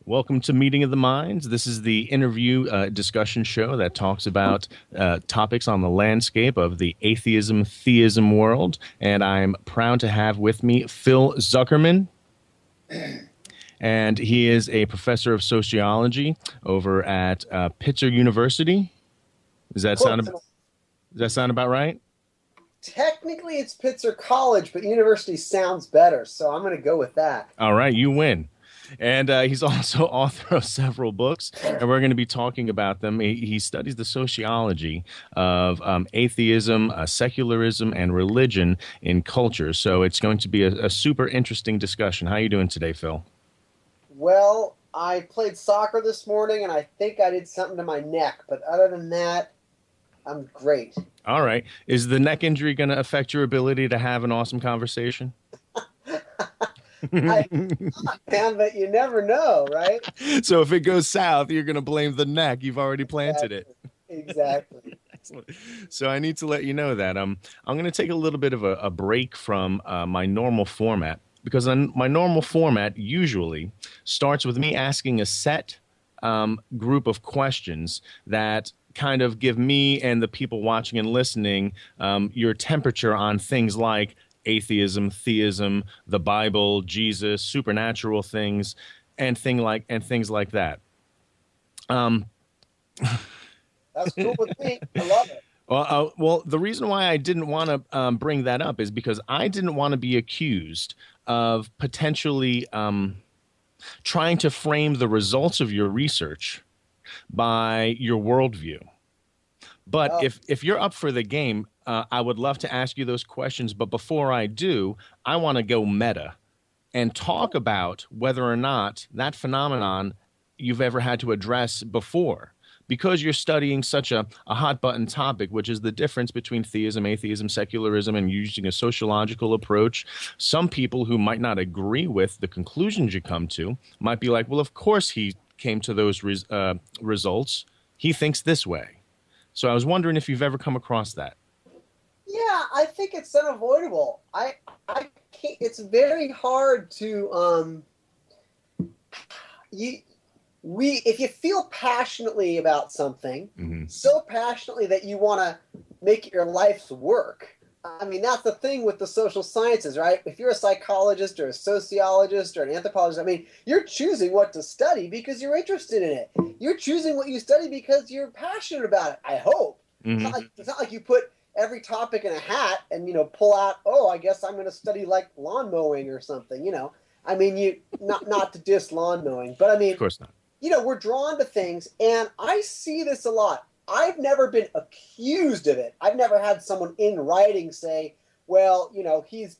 Welcome to Meeting of the Minds. This is the interview discussion show that talks about topics on the landscape of the atheism, theism world. And I'm proud to have with me Phil Zuckerman. And he is a professor of sociology over at Pitzer University. Does that sound about right? Technically, it's Pitzer College, but university sounds better, so I'm going to go with that. All right, you win. And he's also author of several books, and we're going to be talking about them. He studies the sociology of atheism, secularism, and religion in culture. So it's going to be a super interesting discussion. How are you doing today, Phil? Well, I played soccer this morning, and I think I did something to my neck. But other than that, I'm great. All right. Is the neck injury going to affect your ability to have an awesome conversation? I thought, man, but you never know, right? So if it goes south, you're going to blame the neck. You've already planted it. Exactly. Excellent. So I need to let you know that I'm going to take a little bit of a break from my normal format, because my normal format usually starts with me asking a set group of questions that kind of give me and the people watching and listening your temperature on things like atheism, theism, the Bible, Jesus, supernatural things, and things like that. That's cool with me. I love it. Well, the reason why I didn't want to bring that up is because I didn't want to be accused of potentially trying to frame the results of your research by your worldview. But if you're up for the game, I would love to ask you those questions. But before I do, I want to go meta and talk about whether or not that phenomenon you've ever had to address before. Because you're studying such a hot button topic, which is the difference between theism, atheism, secularism, and using a sociological approach, some people who might not agree with the conclusions you come to might be like, well, of course he came to those results. He thinks this way. So I was wondering if you've ever come across that. Yeah, I think it's unavoidable. I can't, it's very hard to if you feel passionately about something, so passionately that you want to make it your life's work. I mean, that's the thing with the social sciences, right? If you're a psychologist or a sociologist or an anthropologist, I mean, you're choosing what to study because you're interested in it. You're choosing what you study because you're passionate about it, I hope. It's not like you put every topic in a hat and, pull out, I guess I'm going to study like lawn mowing or something, I mean, not to diss lawn mowing, but I mean, of course not. We're drawn to things, and I see this a lot. I've never been accused of it. I've never had someone in writing say, well, he's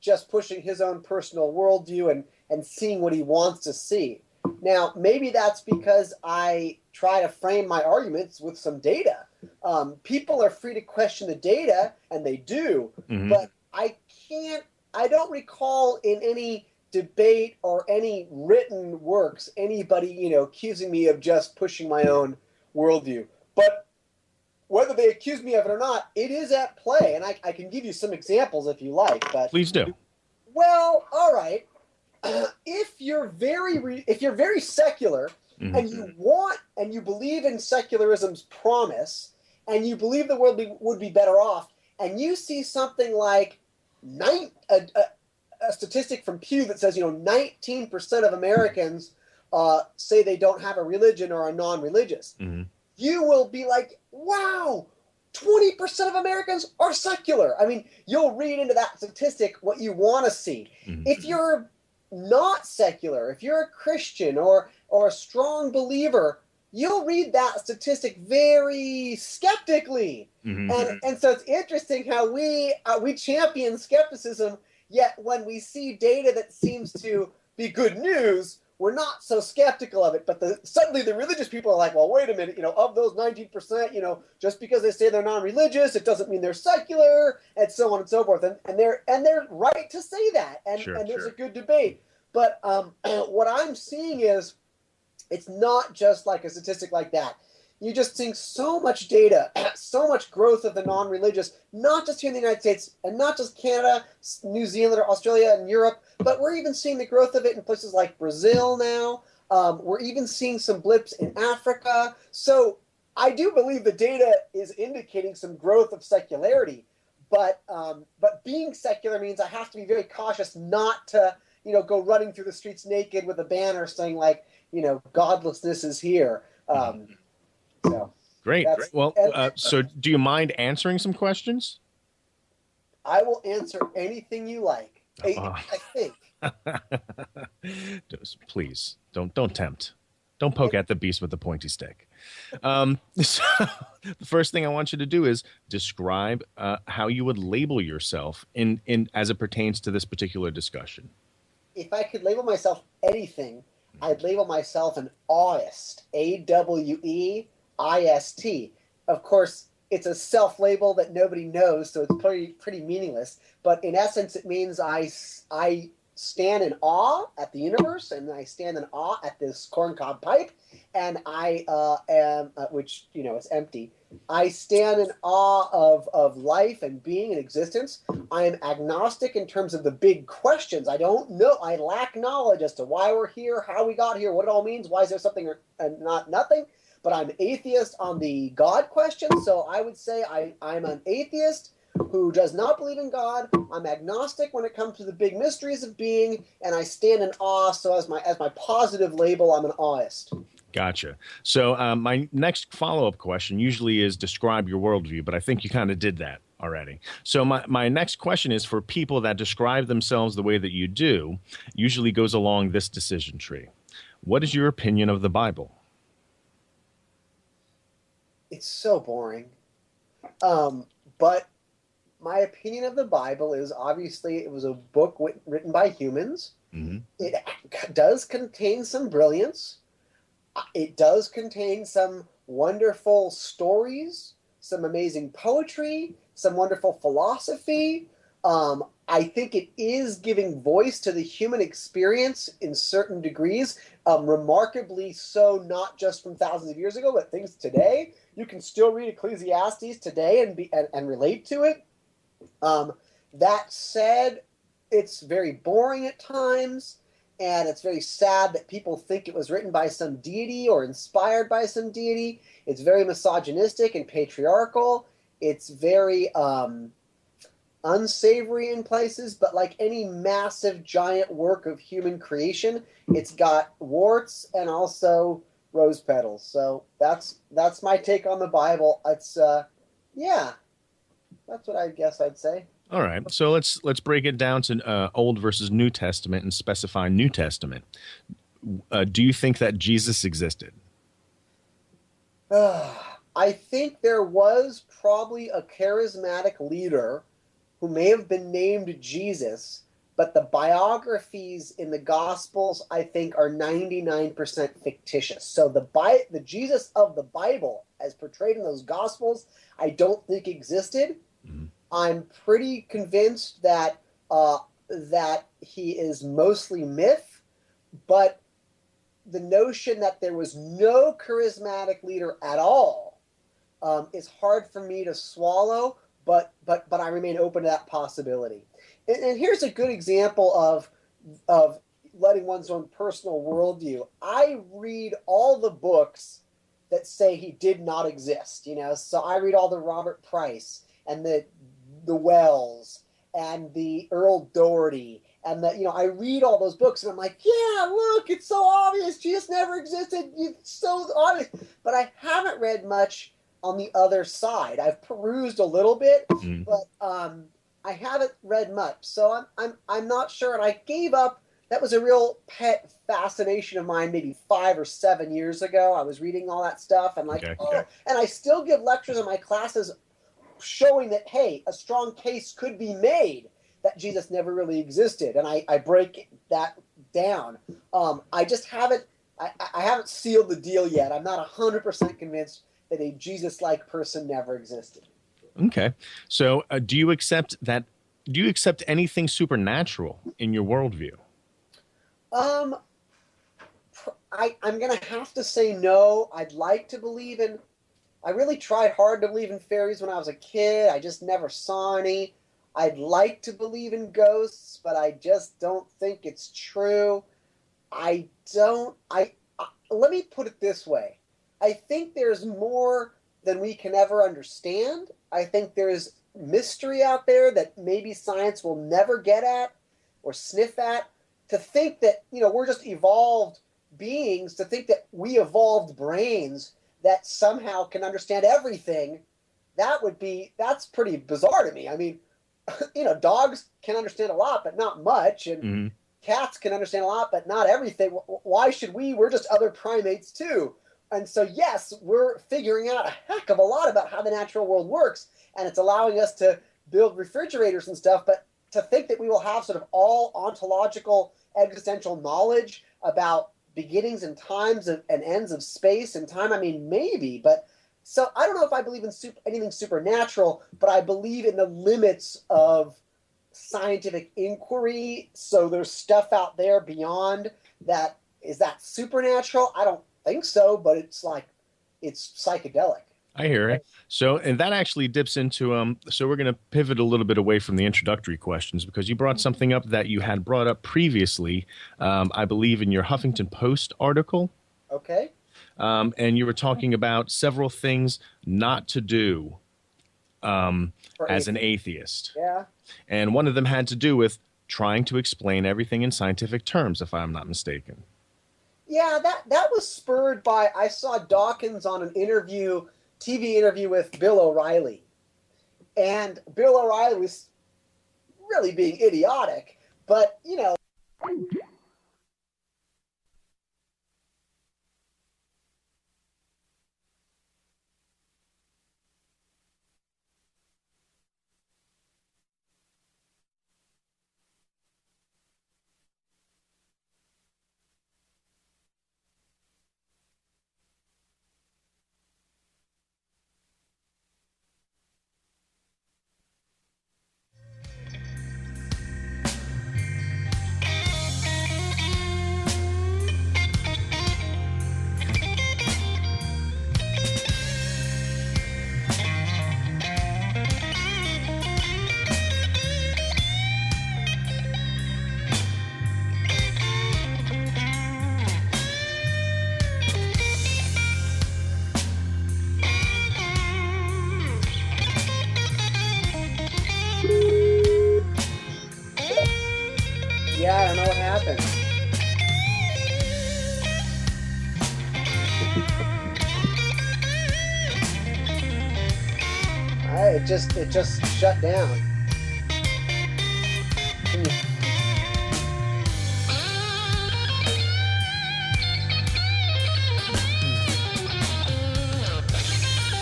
just pushing his own personal worldview and seeing what he wants to see. Now, maybe that's because I try to frame my arguments with some data. People are free to question the data, and they do, but I don't recall in any debate or any written works anybody, accusing me of just pushing my own worldview. But whether they accuse me of it or not, it is at play, and I can give you some examples if you like. But please do. Well, all right. If you're very secular, and you believe in secularism's promise, and you believe the world would be better off, and you see something like a statistic from Pew that says 19% of Americans say they don't have a religion or are non-religious. You will be like, wow, 20% of Americans are secular. I mean, you'll read into that statistic what you want to see. If you're not secular, if you're a Christian or a strong believer, you'll read that statistic very skeptically. And so it's interesting how we champion skepticism, yet when we see data that seems to be good news, we're not so skeptical of it. But suddenly the religious people are like, well, wait a minute, of those 19%, just because they say they're non-religious, it doesn't mean they're secular, and so on and so forth. And they're right to say that, and there's a good debate. But what I'm seeing is it's not just like a statistic like that. You're just seeing so much data, so much growth of the non-religious, not just here in the United States, and not just Canada, New Zealand, or Australia, and Europe, but we're even seeing the growth of it in places like Brazil now. We're even seeing some blips in Africa. So I do believe the data is indicating some growth of secularity. But being secular means I have to be very cautious not to, go running through the streets naked with a banner saying like, godlessness is here. So great. Well, so do you mind answering some questions? I will answer anything you like. I think. Please don't tempt. Don't poke at the beast with the pointy stick. So the first thing I want you to do is describe how you would label yourself in as it pertains to this particular discussion. If I could label myself anything, I'd label myself an Aweist. Aweist. Of course, it's a self-label that nobody knows, so it's pretty meaningless. But in essence, it means I stand in awe at the universe, and I stand in awe at this corncob pipe, and I am, which, is empty. I stand in awe of life and being and existence. I am agnostic in terms of the big questions. I don't know. I lack knowledge as to why we're here, how we got here, what it all means, why is there something or not nothing. But I'm atheist on the God question, so I would say I'm an atheist who does not believe in God. I'm agnostic when it comes to the big mysteries of being, and I stand in awe. So as my positive label, I'm an Aweist. Gotcha. So my next follow-up question usually is describe your worldview, but I think you kind of did that already. So my next question is for people that describe themselves the way that you do, usually goes along this decision tree. What is your opinion of the Bible? It's so boring. But my opinion of the Bible is obviously it was a book written by humans. Mm-hmm. It does contain some brilliance. It does contain some wonderful stories, some amazing poetry, some wonderful philosophy. I think it is giving voice to the human experience in certain degrees, remarkably so, not just from thousands of years ago, but things today. You can still read Ecclesiastes today and relate to it. That said, it's very boring at times, and it's very sad that people think it was written by some deity or inspired by some deity. It's very misogynistic and patriarchal. It's very unsavory in places, but like any massive, giant work of human creation, it's got warts and also rose petals. So that's my take on the Bible. It's yeah, that's what I guess I'd say. All right, so let's break it down to Old versus New Testament and specify New Testament. Do you think that Jesus existed? I think there was probably a charismatic leader who may have been named Jesus, but the biographies in the Gospels, I think, are 99% fictitious. So the Jesus of the Bible, as portrayed in those Gospels, I don't think existed. Mm-hmm. I'm pretty convinced that he is mostly myth, but the notion that there was no charismatic leader at all is hard for me to swallow. But I remain open to that possibility. And here's a good example of letting one's own personal worldview. I read all the books that say he did not exist. So I read all the Robert Price and the Wells and the Earl Doherty and I read all those books and I'm like, yeah, look, it's so obvious. Jesus never existed. It's so obvious. But I haven't read much on the other side. I've perused a little bit, but I haven't read much. So I'm not sure. And I gave up. That was a real pet fascination of mine maybe 5 or 7 years ago. I was reading all that stuff and and I still give lectures in my classes showing that, hey, a strong case could be made that Jesus never really existed. And I break that down. I just haven't, I haven't sealed the deal yet. I'm not 100% convinced that a Jesus-like person never existed. Okay. So do you accept anything supernatural in your worldview? I'm going to have to say no. I'd like to believe in, I really tried hard to believe in fairies when I was a kid. I just never saw any. I'd like to believe in ghosts, but I just don't think it's true. I don't. Let me put it this way. I think there's more than we can ever understand. I think there's mystery out there that maybe science will never get at or sniff at. To think that, we're just evolved beings, to think that we evolved brains that somehow can understand everything, that's pretty bizarre to me. I mean, dogs can understand a lot, but not much. And cats can understand a lot, but not everything. Why should we? We're just other primates too. And so, yes, we're figuring out a heck of a lot about how the natural world works, and it's allowing us to build refrigerators and stuff. But to think that we will have sort of all ontological existential knowledge about beginnings and times and ends of space and time, I mean, maybe. But so I don't know if I believe in anything supernatural, but I believe in the limits of scientific inquiry. So there's stuff out there beyond that. Is that supernatural? I don't think so, but it's psychedelic. I hear it. So, and that actually dips into, so we're going to pivot a little bit away from the introductory questions, because you brought something up that you had brought up previously, I believe in your Huffington Post article. Okay. And you were talking about several things not to do as an atheist. Yeah. And one of them had to do with trying to explain everything in scientific terms, if I'm not mistaken. Yeah, that was spurred by, I saw Dawkins on an TV interview with Bill O'Reilly. And Bill O'Reilly was really being idiotic, but, yeah, I don't know what happened. It just shut down.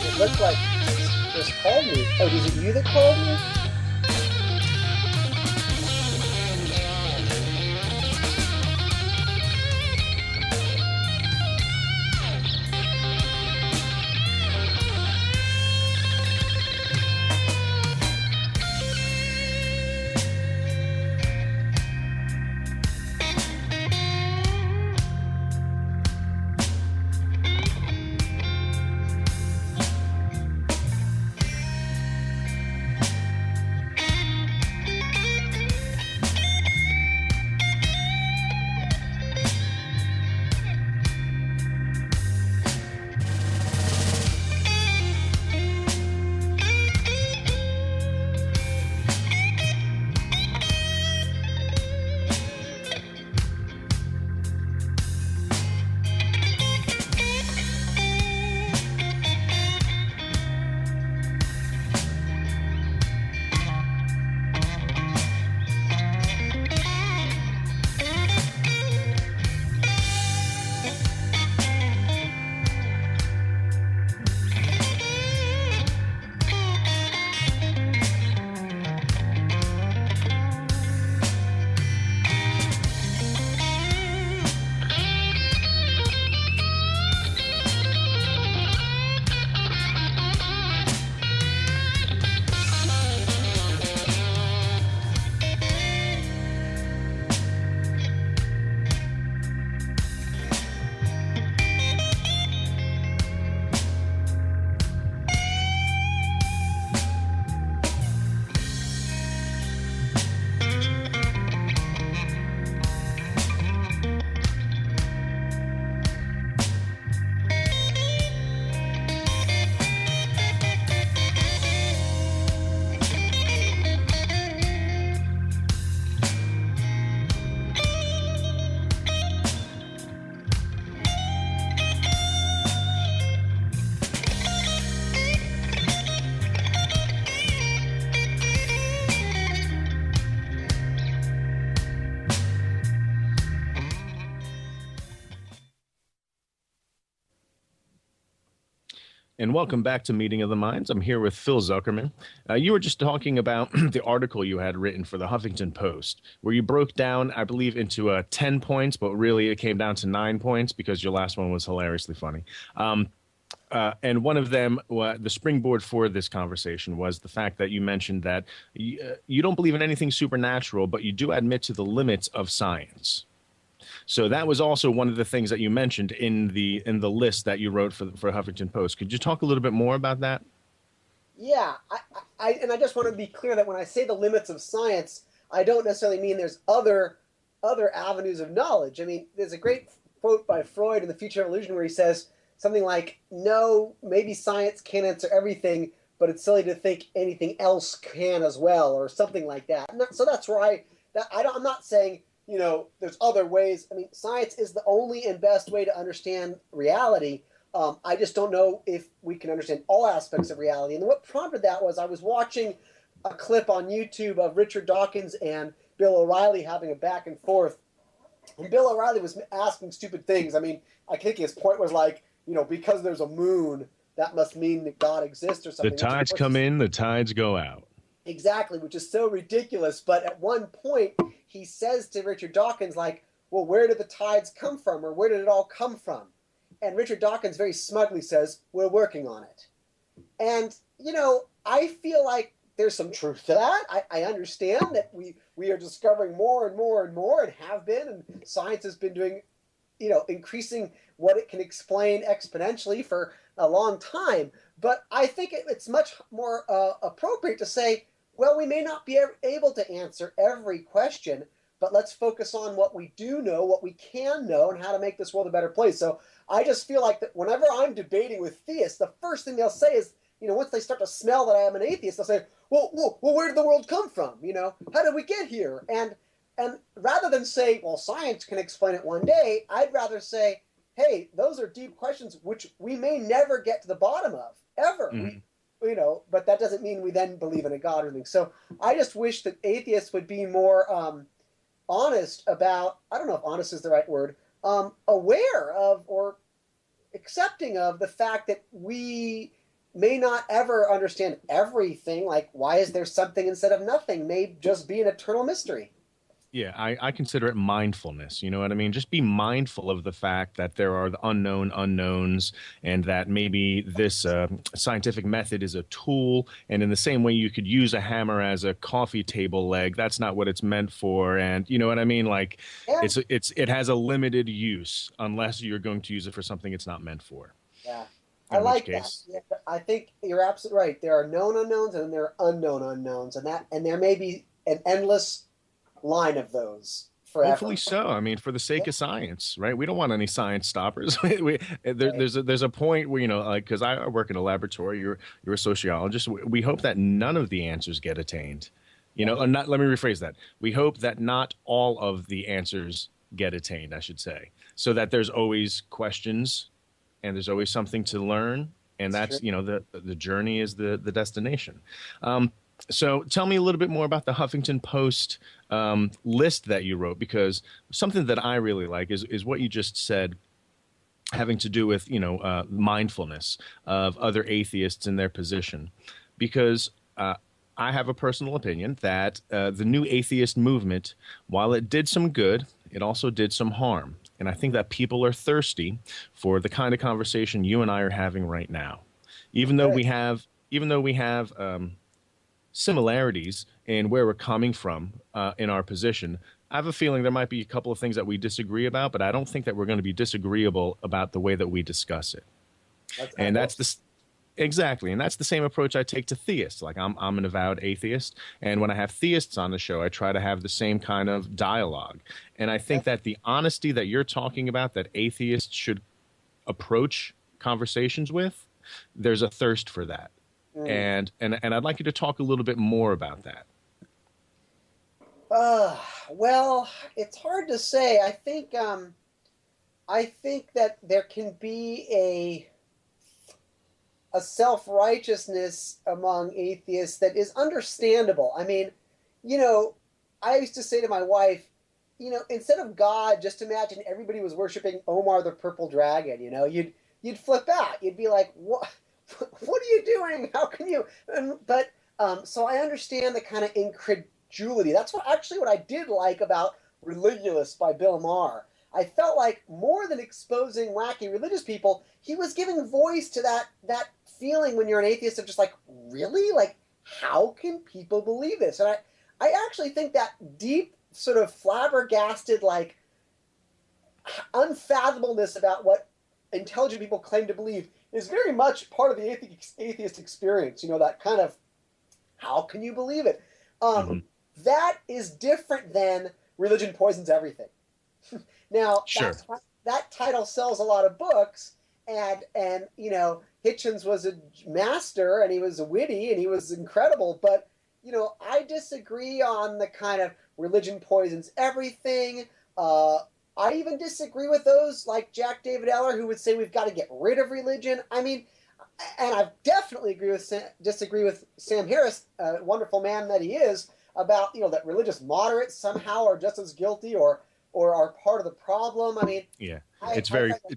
It looked like it just called me. Oh, is it you that called me? And welcome back to Meeting of the Minds. I'm here with Phil Zuckerman. You were just talking about the article you had written for the Huffington Post, where you broke down, I believe, into 10 points, but really it came down to 9 points because your last one was hilariously funny. And one of them, the springboard for this conversation, was the fact that you mentioned that you don't believe in anything supernatural, but you do admit to the limits of science. So that was also one of the things that you mentioned in the list that you wrote for Huffington Post. Could you talk a little bit more about that? Yeah, and I just want to be clear that when I say the limits of science, I don't necessarily mean there's other avenues of knowledge. I mean, there's a great quote by Freud in The Future of Illusion where he says something like, "No, maybe science can't answer everything, but it's silly to think anything else can as well," or something like that. So that's why I'm not saying, there's other ways. I mean, science is the only and best way to understand reality. I just don't know if we can understand all aspects of reality. And what prompted that was I was watching a clip on YouTube of Richard Dawkins and Bill O'Reilly having a back and forth. And Bill O'Reilly was asking stupid things. I mean, I think his point was like, because there's a moon, that must mean that God exists or something. The tides come in, the tides go out. Exactly, which is so ridiculous. But at one point, he says to Richard Dawkins, like, well, where did the tides come from, or where did it all come from? And Richard Dawkins very smugly says, we're working on it. And, I feel like there's some truth to that. I understand that we are discovering more and more and more, and have been, and science has been doing, increasing what it can explain exponentially for a long time. But I think it's much more appropriate to say, well, we may not be able to answer every question, but let's focus on what we do know, what we can know, and how to make this world a better place. So I just feel like that whenever I'm debating with theists, the first thing they'll say is, once they start to smell that I am an atheist, they'll say, well, where did the world come from? How did we get here? And rather than say, well, science can explain it one day, I'd rather say, hey, those are deep questions which we may never get to the bottom of, ever. Mm-hmm. But that doesn't mean we then believe in a God or anything. So I just wish that atheists would be more honest about, I don't know if honest is the right word, aware of or accepting of the fact that we may not ever understand everything. Like, why is there something instead of nothing? May just be an eternal mystery. Yeah, I consider it mindfulness. You know what I mean? Just be mindful of the fact that there are the unknown unknowns, and that maybe this scientific method is a tool. And in the same way you could use a hammer as a coffee table leg, that's not what it's meant for. And you know what I mean? Like, yeah. It has a limited use unless you're going to use it for something it's not meant for. Yeah. I like that. Yeah, I think you're absolutely right. There are known unknowns and there are unknown unknowns, and there may be an endless line of those forever. Hopefully so. I mean, for the sake of science, right? We don't want any science stoppers. There's a point where, like, because I work in a laboratory, you're a sociologist. We hope that none of the answers get attained. Let me rephrase that. We hope that not all of the answers get attained, I should say, so that there's always questions and there's always something to learn. And that's the journey is the destination. So tell me a little bit more about the Huffington Post list that you wrote, because something that I really like is what you just said, having to do with, mindfulness of other atheists in their position. Because I have a personal opinion that the new atheist movement, while it did some good, it also did some harm. And I think that people are thirsty for the kind of conversation you and I are having right now. Even though we have similarities in where we're coming from in our position, I have a feeling there might be a couple of things that we disagree about, but I don't think that we're going to be disagreeable about the way that we discuss it. Exactly. And that's the same approach I take to theists. Like, I'm an avowed atheist. And when I have theists on the show, I try to have the same kind of dialogue. And I think that the honesty that you're talking about, that atheists should approach conversations with, there's a thirst for that. And I'd like you to talk a little bit more about that. Well, it's hard to say. I think that there can be a self-righteousness among atheists that is understandable. I mean, I used to say to my wife, instead of God, just imagine everybody was worshiping Omar the Purple Dragon. You'd flip out. You'd be like, what? what are you doing? How can you? But so I understand the kind of incredulity. That's what I did like about Religulous by Bill Maher. I felt like more than exposing wacky religious people, he was giving voice to that feeling when you're an atheist of just like, really? Like, how can people believe this? And I actually think that deep sort of flabbergasted, like, unfathomableness about what intelligent people claim to believe is very much part of the atheist experience. You know, that kind of, how can you believe it? That is different than religion poisons everything. Now, sure. that title sells a lot of books, and you know, Hitchens was a master, and he was witty, and he was incredible, but, you know, I disagree on the kind of religion poisons everything. I even disagree with those like Jack David Eller who would say we've got to get rid of religion. I mean, and I definitely disagree with Sam Harris, wonderful man that he is, about, you know, that religious moderates somehow are just as guilty or are part of the problem. I mean, yeah, it's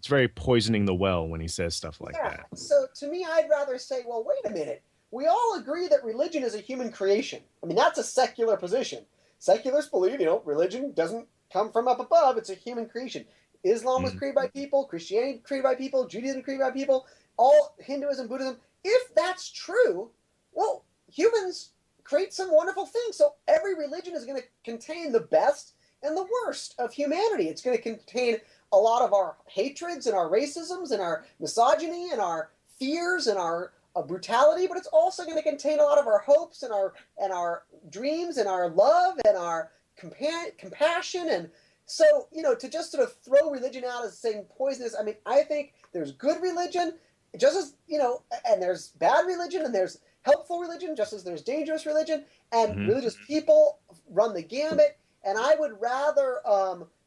very poisoning the well when he says stuff like that. So to me, I'd rather say, well, wait a minute. We all agree that religion is a human creation. I mean, that's a secular position. Secularists believe, you know, religion doesn't come from up above. It's a human creation. Islam was created by people. Christianity created by people. Judaism created by people. All Hinduism, Buddhism. If that's true, well, humans create some wonderful things. So every religion is going to contain the best and the worst of humanity. It's going to contain a lot of our hatreds and our racisms and our misogyny and our fears and our brutality, but it's also going to contain a lot of our hopes and our dreams and our love and our compassion. And so, you know, to just sort of throw religion out as saying poisonous, I mean, I think there's good religion, just as, you know, and there's bad religion, and there's helpful religion, just as there's dangerous religion, and religious people run the gamut. And I would rather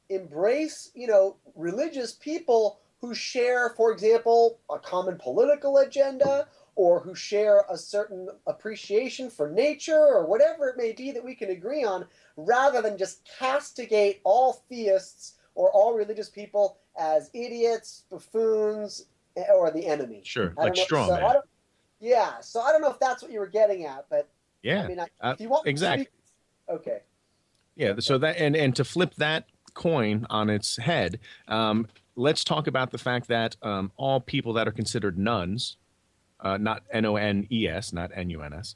embrace, you know, religious people who share, for example, a common political agenda, or who share a certain appreciation for nature, or whatever it may be that we can agree on, rather than just castigate all theists or all religious people as idiots, buffoons, or the enemy. Sure, like straw man. So I don't know if that's what you were getting at, but yeah, I mean, if you want exactly. Okay. Yeah, so that and to flip that coin on its head, let's talk about the fact that all people that are considered nuns, not N-O-N-E-S, not N-U-N-S,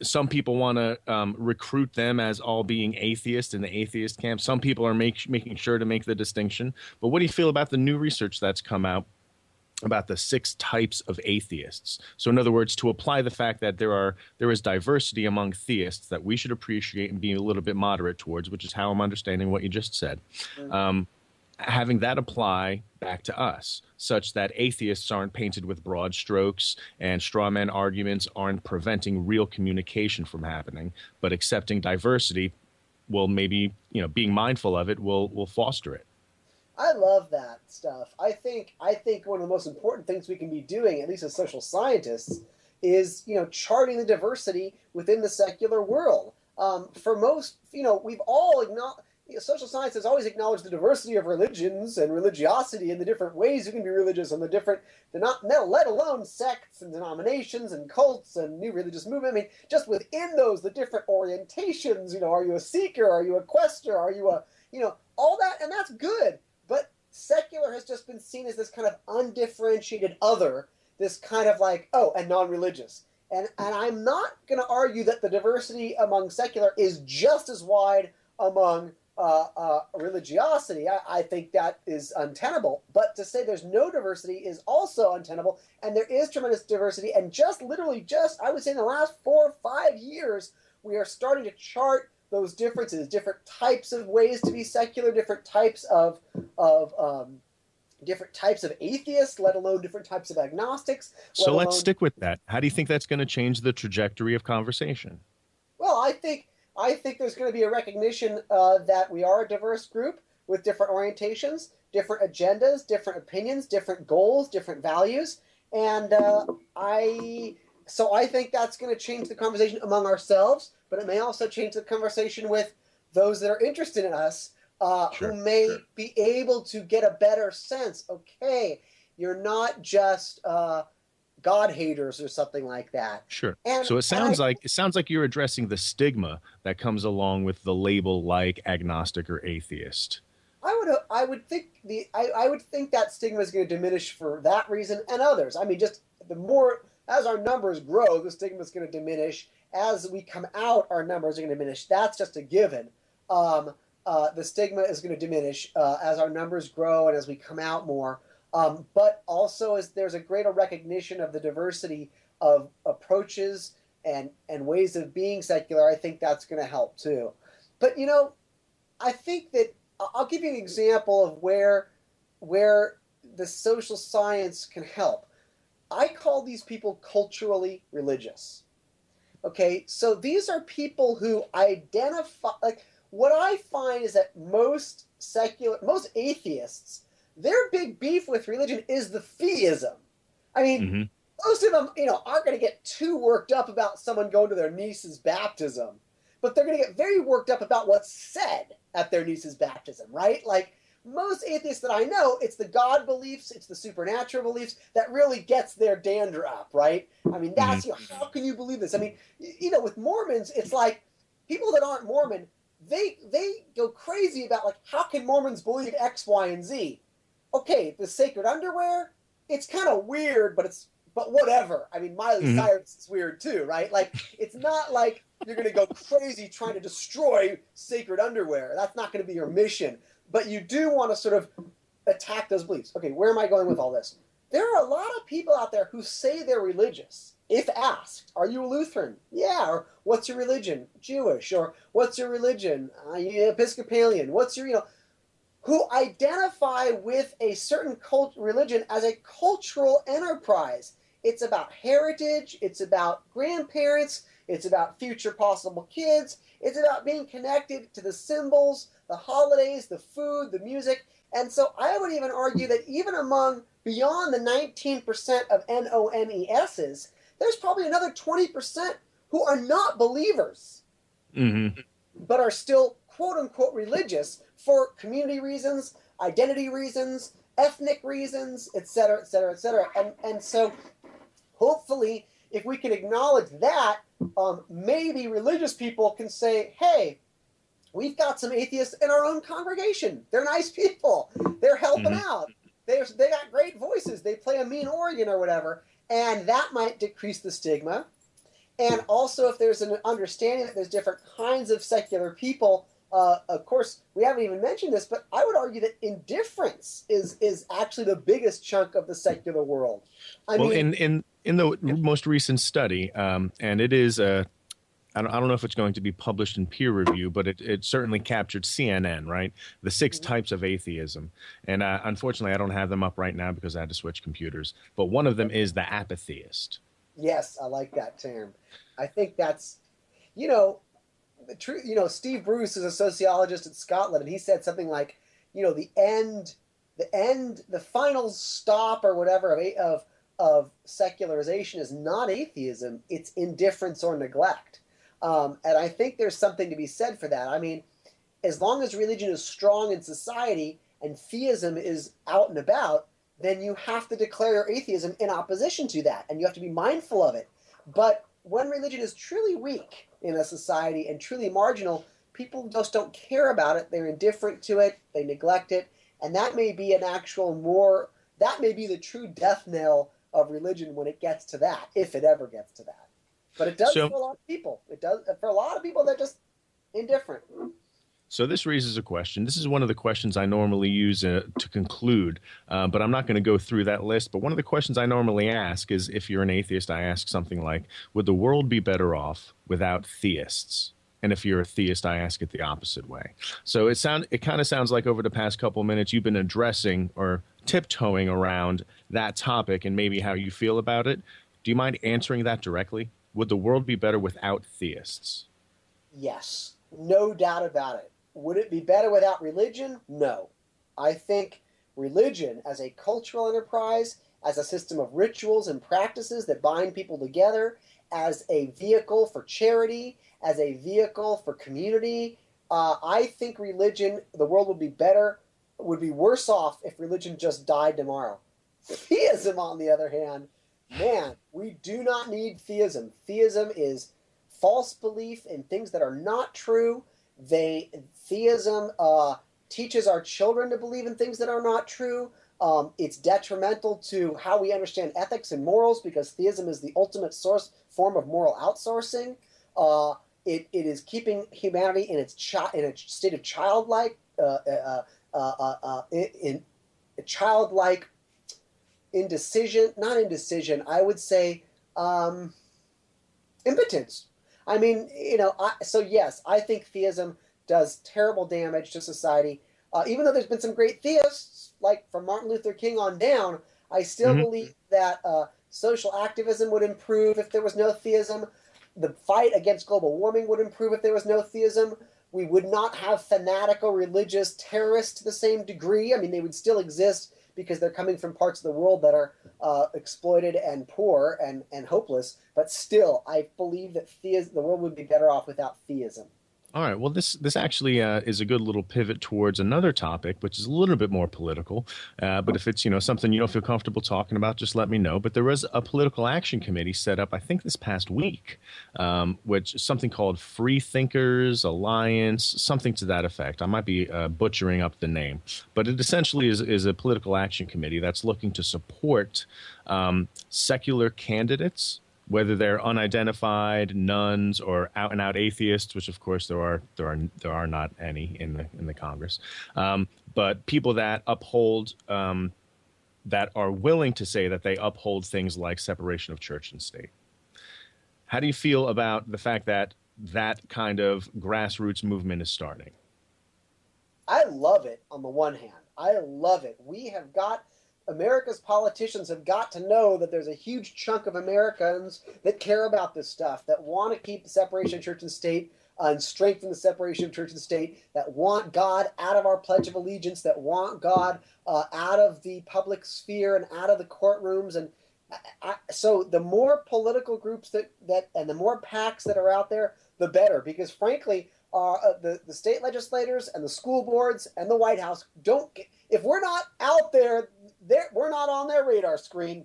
some people want to recruit them as all being atheist in the atheist camp. Some people are making sure to make the distinction. But what do you feel about the new research that's come out about the 6 types of atheists? So in other words, to apply the fact that there is diversity among theists that we should appreciate and be a little bit moderate towards, which is how I'm understanding what you just said. Having that apply back to us, such that atheists aren't painted with broad strokes and straw man arguments aren't preventing real communication from happening, but accepting diversity will maybe, you know, being mindful of it will foster it. I love that stuff. I think one of the most important things we can be doing, at least as social scientists, is, you know, charting the diversity within the secular world. For most, you know, we've all acknowledged. Social science has always acknowledged the diversity of religions and religiosity and the different ways you can be religious and let alone sects and denominations and cults and new religious movement. I mean, just within those, the different orientations, you know, are you a seeker? Are you a quester? Are you a, you know, all that, and that's good. But secular has just been seen as this kind of undifferentiated other, this kind of like, oh, and non-religious. And I'm not going to argue that the diversity among secular is just as wide among religiosity. I think that is untenable. But to say there's no diversity is also untenable. And there is tremendous diversity. And literally, I would say in the last 4 or 5 years, we are starting to chart those differences, different types of ways to be secular, different types of atheists, let alone different types of agnostics. So let's stick with that. How do you think that's going to change the trajectory of conversation? Well, I think there's going to be a recognition that we are a diverse group with different orientations, different agendas, different opinions, different goals, different values. And I think that's going to change the conversation among ourselves, but it may also change the conversation with those that are interested in us, who may be able to get a better sense. Okay, You're not just God haters or something like that. Sure. And So it sounds like you're addressing the stigma that comes along with the label like agnostic or atheist. I would think that stigma is going to diminish for that reason and others. I mean, just the more as our numbers grow, the stigma is going to diminish. As we come out, our numbers are going to diminish. That's just a given. The stigma is going to diminish as our numbers grow and as we come out more. But also, as there's a greater recognition of the diversity of approaches and ways of being secular, I think that's going to help too. But I think that I'll give you an example of where the social science can help. I call these people culturally religious. Okay, so these are people who identify, like, what I find is that most atheists, their big beef with religion is the theism. I mean, most of them, aren't going to get too worked up about someone going to their niece's baptism, but they're going to get very worked up about what's said at their niece's baptism, right? Like, most atheists that I know, it's the God beliefs, it's the supernatural beliefs that really gets their dander up, right? I mean, that's, how can you believe this? I mean, with Mormons, it's like people that aren't Mormon, they go crazy about, like, how can Mormons believe X, Y, and Z? Okay, the sacred underwear, it's kind of weird, but whatever. I mean, Miley Cyrus is weird too, right? Like, it's not like you're going to go crazy trying to destroy sacred underwear. That's not going to be your mission. But you do want to sort of attack those beliefs. Okay, where am I going with all this? There are a lot of people out there who say they're religious. If asked, are you a Lutheran? Yeah. Or what's your religion? Jewish. Or what's your religion? Episcopalian. What's your, who identify with a certain religion as a cultural enterprise. It's about heritage. It's about grandparents. It's about future possible kids. It's about being connected to the symbols, the holidays, the food, the music. And so I would even argue that even beyond the 19% of NONESs, there's probably another 20% who are not believers, but are still quote-unquote religious for community reasons, identity reasons, ethnic reasons, et cetera, et cetera, et cetera. And so hopefully, if we can acknowledge that, maybe religious people can say, hey, we've got some atheists in our own congregation. They're nice people. They're helping out. They got great voices. They play a mean organ or whatever. And that might decrease the stigma. And also, if there's an understanding that there's different kinds of secular people, of course, we haven't even mentioned this, but I would argue that indifference is actually the biggest chunk of the secular world. I mean, in the most recent study, and it is I don't know if it's going to be published in peer review, but it certainly captured CNN, right? The 6 types of atheism. And unfortunately, I don't have them up right now because I had to switch computers. But one of them is the apatheist. Yes, I like that term. I think that's, Steve Bruce is a sociologist at Scotland, and he said something like, the final stop or whatever of secularization is not atheism, it's indifference or neglect. And I think there's something to be said for that. I mean, as long as religion is strong in society and theism is out and about, then you have to declare your atheism in opposition to that, and you have to be mindful of it. But when religion is truly weak in a society and truly marginal, people just don't care about it. They're indifferent to it. They neglect it. And that may be that may be the true death knell of religion when it gets to that, if it ever gets to that. But it does for a lot of people. It does for a lot of people. They're just indifferent. So this raises a question. This is one of the questions I normally use to conclude, but I'm not going to go through that list. But one of the questions I normally ask is, if you're an atheist, I ask something like, would the world be better off without theists? And if you're a theist, I ask it the opposite way. So it kind of sounds like over the past couple of minutes you've been addressing or tiptoeing around that topic and maybe how you feel about it. Do you mind answering that directly? Would the world be better without theists? Yes, no doubt about it. Would it be better without religion? No. I think religion as a cultural enterprise, as a system of rituals and practices that bind people together, as a vehicle for charity, as a vehicle for community, I think the world would be worse off if religion just died tomorrow. Theism, on the other hand, man, we do not need theism. Theism is false belief in things that are not true. Theism teaches our children to believe in things that are not true. It's detrimental to how we understand ethics and morals because theism is the ultimate form of moral outsourcing. It is keeping humanity in its state of childlike indecision, not indecision. I would say impotence. I mean, so yes, I think theism does terrible damage to society. Even though there's been some great theists, like from Martin Luther King on down, I still believe that social activism would improve if there was no theism. The fight against global warming would improve if there was no theism. We would not have fanatical religious terrorists to the same degree. I mean, they would still exist because they're coming from parts of the world that are exploited and poor and hopeless. But still, I believe that the world would be better off without theism. All right. Well, this actually is a good little pivot towards another topic, which is a little bit more political. But if it's something you don't feel comfortable talking about, just let me know. But there was a political action committee set up, I think, this past week, which is something called Free Thinkers Alliance, something to that effect. I might be butchering up the name, but it essentially is a political action committee that's looking to support secular candidates, whether they're unidentified, nuns, or out-and-out atheists, which of course there are not any in the Congress, but people that uphold, that are willing to say that they uphold things like separation of church and state. How do you feel about the fact that that kind of grassroots movement is starting? I love it. On the one hand, I love it. America's politicians have got to know that there's a huge chunk of Americans that care about this stuff, that want to keep the separation of church and state and strengthen the separation of church and state, that want God out of our Pledge of Allegiance, that want God out of the public sphere and out of the courtrooms. And so the more political groups that and the more PACs that are out there, the better. Because frankly, the state legislators and the school boards and the White House if we're not out there, we're not on their radar screen,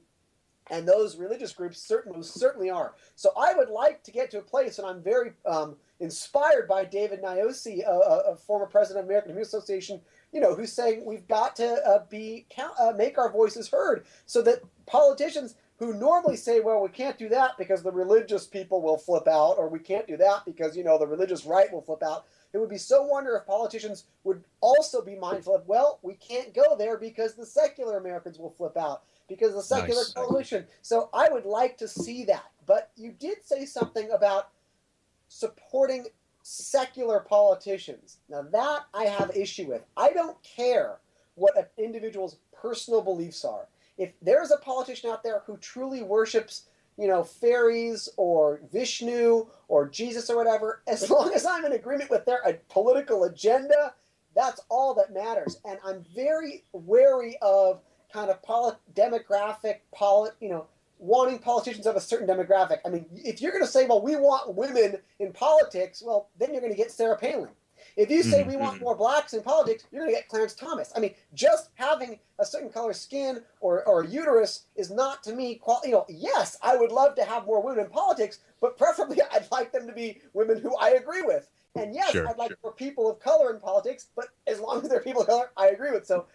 and those religious groups certainly are. So I would like to get to a place, and I'm very inspired by David Niosi, a former president of the American Human Association, who's saying we've got to make our voices heard, so that politicians who normally say, well, we can't do that because the religious people will flip out, or we can't do that because, the religious right will flip out. It would be so wonderful if politicians would also be mindful of, well, we can't go there because the secular Americans will flip out, because the secular coalition. So I would like to see that. But you did say something about supporting secular politicians. Now that I have issue with. I don't care what an individual's personal beliefs are. If there's a politician out there who truly worships fairies or Vishnu or Jesus or whatever, as long as I'm in agreement with their political agenda, that's all that matters. And I'm very wary of kind of wanting politicians of a certain demographic. I mean, if you're going to say, well, we want women in politics, well, then you're going to get Sarah Palin. If you say we want more blacks in politics, you're going to get Clarence Thomas. I mean, just having a certain color skin or a uterus is not, to me, yes, I would love to have more women in politics, but preferably I'd like them to be women who I agree with. And yes, I'd like for people of color in politics, but as long as they're people of color, I agree with. So,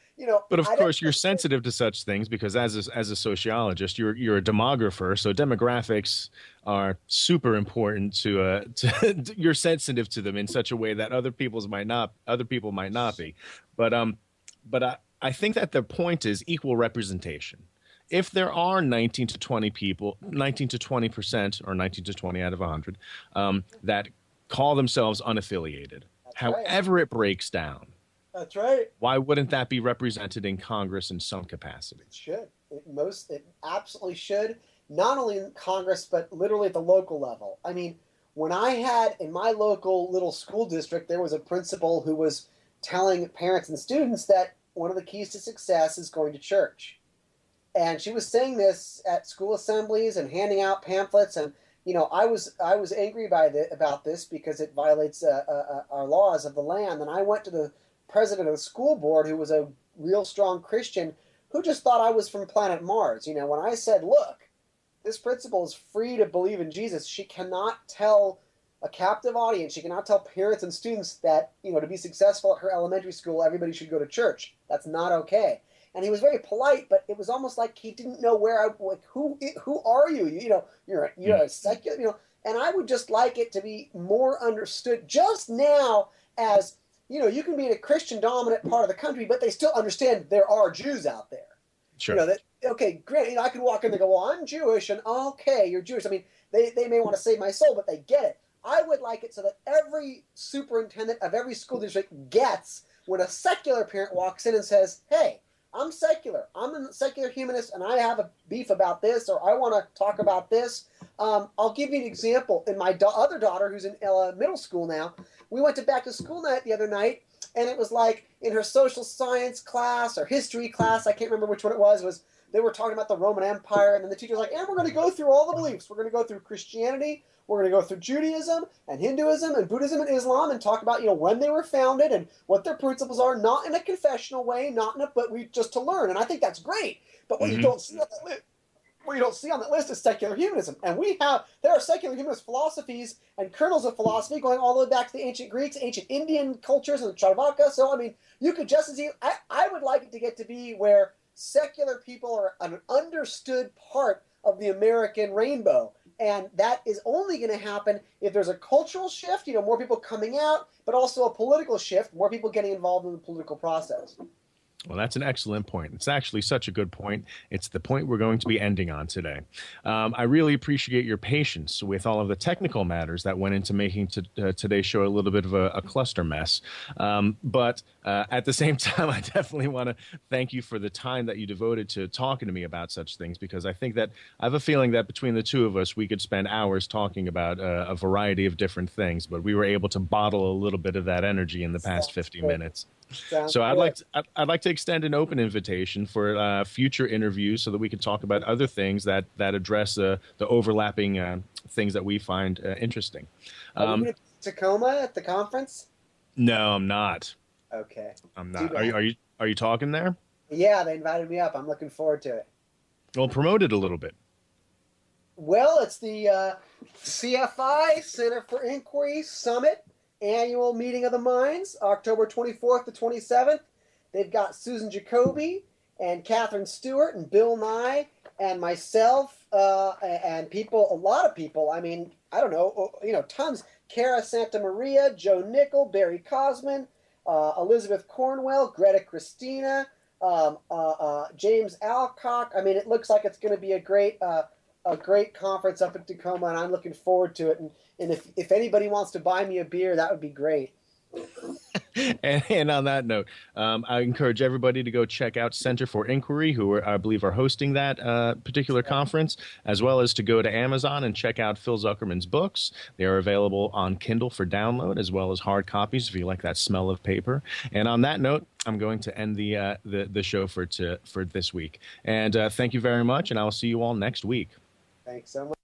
But of course, you're sensitive to such things because as a sociologist, you're a demographer. So demographics are super important to you're sensitive to them in such a way that other people might not be. But I think that the point is equal representation. If there are 19 to 20%, or 19 to 20 out of 100, that call themselves unaffiliated, however it breaks down. That's right. Why wouldn't that be represented in Congress in some capacity? It should. It absolutely should. Not only in Congress, but literally at the local level. I mean, when I had in my local little school district, there was a principal who was telling parents and students that one of the keys to success is going to church. And she was saying this at school assemblies and handing out pamphlets. And I was angry about this because it violates our laws of the land. And I went to the president of the school board, who was a real strong Christian, who just thought I was from planet Mars. When I said, look, this principal is free to believe in Jesus, she cannot tell a captive audience, she cannot tell parents and students that, to be successful at her elementary school, everybody should go to church. That's not okay. And he was very polite, but it was almost like he didn't know who are you? You're a secular, and I would just like it to be more understood just now as, you can be in a Christian dominant part of the country, but they still understand there are Jews out there. Sure. Okay, great. I could walk in and go, well, I'm Jewish, and okay, you're Jewish. I mean, they may want to save my soul, but they get it. I would like it so that every superintendent of every school district gets when a secular parent walks in and says, hey, I'm secular. I'm a secular humanist, and I have a beef about this, or I want to talk about this. I'll give you an example. In my other daughter, who's in middle school now, we went to back to school night the other night, and it was like in her social science class or history class, I can't remember which one it was they were talking about the Roman Empire, and then the teacher was like, and we're going to go through all the beliefs. We're going to go through Christianity, we're going to go through Judaism and Hinduism and Buddhism and Islam and talk about, when they were founded and what their principles are, not in a confessional way, but we just to learn. And I think that's great. But what you don't see on that list, what you don't see on that list is secular humanism. And there are secular humanist philosophies and kernels of philosophy going all the way back to the ancient Greeks, ancient Indian cultures, and the Charvaka. So, I mean, you could just as I would like it to get to be where secular people are an understood part of the American rainbow. And that is only going to happen if there's a cultural shift, more people coming out, but also a political shift, more people getting involved in the political process. Well, that's an excellent point. It's actually such a good point. It's the point we're going to be ending on today. I really appreciate your patience with all of the technical matters that went into making today's show a little bit of a cluster mess. But at the same time, I definitely want to thank you for the time that you devoted to talking to me about such things, because I think that I have a feeling that between the two of us, we could spend hours talking about a variety of different things, but we were able to bottle a little bit of that energy in the past 50 minutes. So I'd like to extend an open invitation for future interviews so that we can talk about other things that address the overlapping things that we find interesting. Are you going to Tacoma at the conference? No, I'm not. Okay. I'm not. Are you talking there? Yeah, they invited me up. I'm looking forward to it. Well, promote it a little bit. Well, it's the CFI, Center for Inquiry Summit Annual Meeting of the Minds, October 24th to 27th. They've got Susan Jacoby and Catherine Stewart and Bill Nye and myself and a lot of people. I mean, I don't know, tons. Cara Santa Maria, Joe Nickel, Barry Cosman, Elizabeth Cornwell, Greta Christina, James Alcock. I mean, it looks like it's going to be a great conference up in Tacoma, and I'm looking forward to it. And if anybody wants to buy me a beer, that would be great. And on that note, I encourage everybody to go check out Center for Inquiry, who I believe are hosting that particular conference, as well as to go to Amazon and check out Phil Zuckerman's books. They are available on Kindle for download, as well as hard copies if you like that smell of paper. And on that note, I'm going to end the show for this week. And thank you very much, and I will see you all next week. Thanks so much.